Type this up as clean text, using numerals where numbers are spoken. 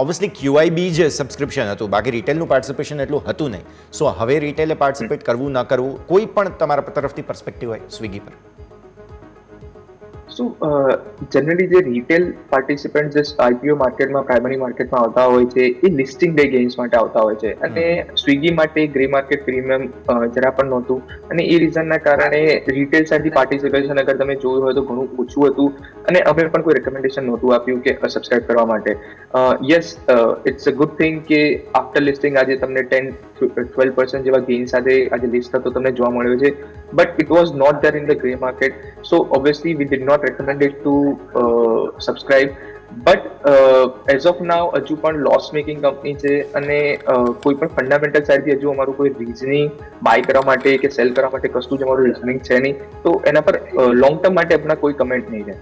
Obviously QIB જ subscription હતું, બાકી રિટેલનું પાર્ટિસિપેશન એટલું હતું નહીં. સો હવે રિટેલે પાર્ટિસિપેટ કરવું ન કરવું, કોઈ પણ તમારા તરફથી પર્સપેક્ટિવ હોય સ્વિગી પર? જનરલી જે રિટેલ પાર્ટિસિપન્ટ જે IPO માર્કેટમાં, પ્રાઇમરી માર્કેટમાં આવતા હોય છે, એ લિસ્ટિંગ ડે ગેઇન્સ માટે આવતા હોય છે, અને સ્વિગી માટે ગ્રે માર્કેટ પ્રીમિયમ જરા પણ નહોતું, અને એ રીઝનના કારણે રિટેલ સાઇડથી પાર્ટિસિપેશન અગર તમે જોયું હોય તો ઘણું ઓછું હતું, અને અમે પણ કોઈ રેકમેન્ડેશન નહોતું આપ્યું કે સબસ્ક્રાઇબ કરવા માટે. Yes, it's a good thing કે આફ્ટર લિસ્ટિંગ આજે તમને 10-12% જેવા ગેઇન સાથે આજે લિસ્ટ થતો તમને જોવા મળ્યો છે, but it was not there in the grey market. So obviously we did not recommended to subscribe, but as of now હજુ પણ લોસ મેકિંગ કંપની છે, અને કોઈ પણ ફંડામેન્ટલ સાઇડથી હજુ અમારું કોઈ રીઝનિંગ બાય કરવા માટે કે સેલ કરવા માટે કશું જ અમારું રીઝનિંગ છે નહીં, તો એના પર લોંગ ટર્મ માટે આપણા કોઈ કમેન્ટ નહીં છે.